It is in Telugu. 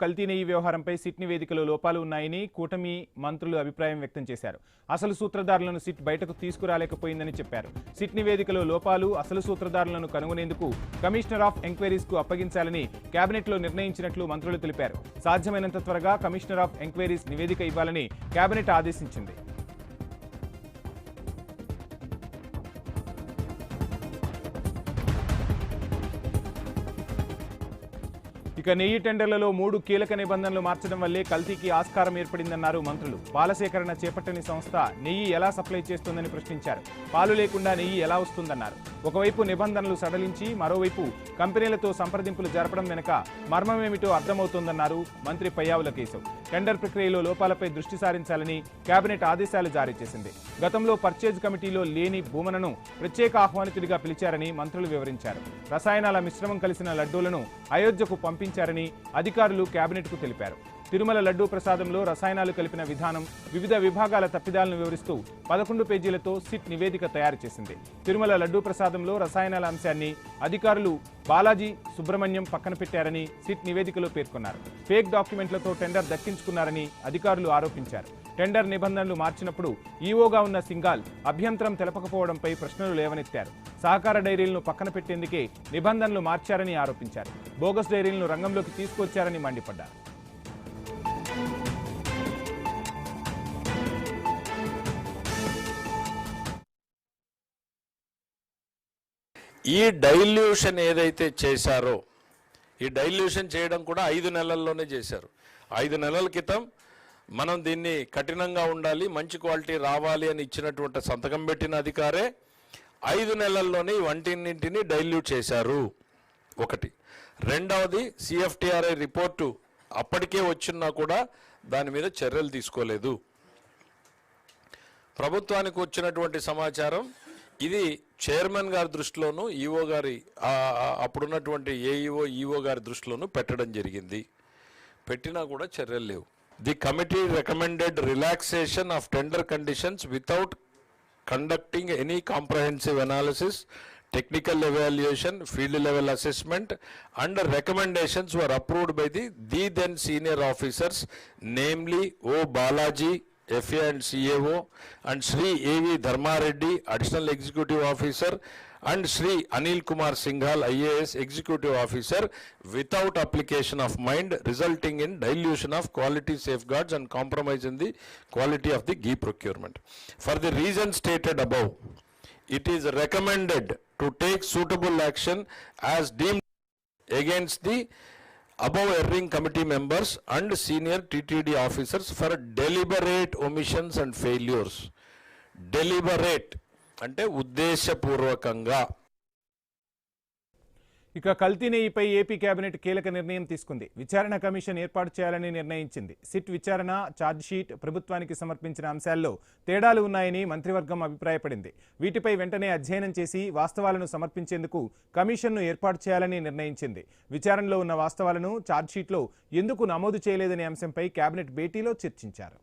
కల్తీ నెయ్యి వ్యవహారంపై సిట్ నివేదికలో లోపాలు ఉన్నాయని కూటమి మంత్రులు అభిప్రాయం వ్యక్తం చేశారు. అసలు సూత్రధారులను సిట్ బయటకు తీసుకురాలేకపోయిందని చెప్పారు. సిట్ నివేదికలో లోపాలు, అసలు సూత్రధారులను కనుగొనేందుకు కమిషనర్ ఆఫ్ ఎంక్వైరీస్ కు అప్పగించాలని కేబినెట్లో నిర్ణయించినట్లు మంత్రులు తెలిపారు. సాధ్యమైనంత త్వరగా కమిషనర్ ఆఫ్ ఎంక్వైరీస్ నివేదిక ఇవ్వాలని కేబినెట్ ఆదేశించింది. ఇక నెయ్యి టెండర్లలో 3 కీలక నిబంధనలు మార్చడం వల్లే కల్తీకి ఆస్కారం ఏర్పడిందన్నారు మంత్రులు. పాల సేకరణ చేపట్టని సంస్థ నెయ్యి ఎలా సప్లై చేస్తుందని ప్రశ్నించారు. పాలు లేకుండా నెయ్యి ఎలా వస్తుందన్నారు. ఒకవైపు నిబంధనలు సడలించి మరోవైపు కంపెనీలతో సంప్రదింపులు జరపడం వెనుక మర్మమేమిటో అర్థమవుతోందన్నారు మంత్రి పయ్యావుల కేశవ్. టెండర్ ప్రక్రియలో లోపాలపై దృష్టి సారించాలని కేబినెట్ ఆదేశాలు జారీ చేసింది. గతంలో పర్చేజ్ కమిటీలో లేని భూమనను ప్రత్యేక ఆహ్వానితుడిగా పిలిచారని మంత్రులు వివరించారు. రసాయనాల మిశ్రమం కలిసిన లడ్డూలను అయోధ్యకు పంపించారని అధికారులు కేబినెట్కు తెలిపారు. తిరుమల లడ్డూ ప్రసాదంలో రసాయనాలు కలిపిన విధానం, వివిధ విభాగాల తప్పిదాలను వివరిస్తూ 11 పేజీలతో సిట్ నివేదిక తయారు చేసింది. తిరుమల లడ్డూ ప్రసాదంలో రసాయనాల అంశాన్ని అధికారులు బాలాజీ సుబ్రహ్మణ్యం పక్కన పెట్టారని సిట్ నివేదికలో పేర్కొన్నారు. ఫేక్ డాక్యుమెంట్లతో టెండర్ దక్కించుకున్నారని అధికారులు ఆరోపించారు. టెండర్ నిబంధనలు మార్చినప్పుడు ఈవోగా ఉన్న సింఘాల్ అభ్యంతరం తెలపకపోవడంపై ప్రశ్నలు లేవనెత్తారు. సహకార డైరీలను పక్కన పెట్టేందుకే నిబంధనలు మార్చారని ఆరోపించారు. బోగస్ డైరీలను రంగంలోకి తీసుకొచ్చారని మండిపడ్డారు. ఈ డైల్యూషన్ ఏదైతే చేశారో, ఈ డైల్యూషన్ చేయడం కూడా 5 నెలల్లోనే చేశారు. 5 నెలల క్రితం మనం దీన్ని కఠినంగా ఉండాలి, మంచి క్వాలిటీ రావాలి అని ఇచ్చినటువంటి సంతకం పెట్టిన అధికారే 5 నెలల్లోనే వంటిన్నింటినీ డైల్యూట్ చేశారు. ఒకటి. రెండవది, సిఎఫ్టిఆర్ఐ రిపోర్టు అప్పటికే వచ్చినా కూడా దాని మీద చర్యలు తీసుకోలేదు. ప్రభుత్వానికి వచ్చినటువంటి సమాచారం ఇది చైర్మన్ గారి దృష్టిలోనూ, ఈఓ గారి అప్పుడున్నటువంటి ఏఈఓ ఈఓ గారి దృష్టిలోనూ పెట్టడం జరిగింది. పెట్టినా కూడా చర్యలు లేవు. The committee recommended relaxation of tender conditions without conducting any comprehensive analysis, technical evaluation, field level assessment and recommendations were approved by the then senior officers, namely O. Balaji, FA and CAO, and Sri A.V. Dharmareddy, Additional Executive Officer, and Sri Anil Kumar Singhal, IAS Executive Officer, without application of mind, resulting in dilution of quality safeguards and compromise in the quality of the ghee procurement. For the reasons stated above, it is recommended to take suitable action as deemed against the above erring committee members and senior TTD officers for deliberate omissions and failures. Deliberate ante uddeshapurvakanga. ఇక కల్తీ నెయ్యిపై ఏపీ కేబినెట్ కీలక నిర్ణయం తీసుకుంది. విచారణ కమిషన్ ఏర్పాటు చేయాలని నిర్ణయించింది. సిట్ విచారణ, ఛార్జ్షీట్, ప్రభుత్వానికి సమర్పించిన అంశాల్లో తేడాలు ఉన్నాయని మంత్రివర్గం అభిప్రాయపడింది. వీటిపై వెంటనే అధ్యయనం చేసి వాస్తవాలను సమర్పించేందుకు కమిషన్ను ఏర్పాటు చేయాలని నిర్ణయించింది. విచారణలో ఉన్న వాస్తవాలను ఛార్జ్షీట్లో ఎందుకు నమోదు చేయలేదనే అంశంపై కేబినెట్ భేటీలో చర్చించారు.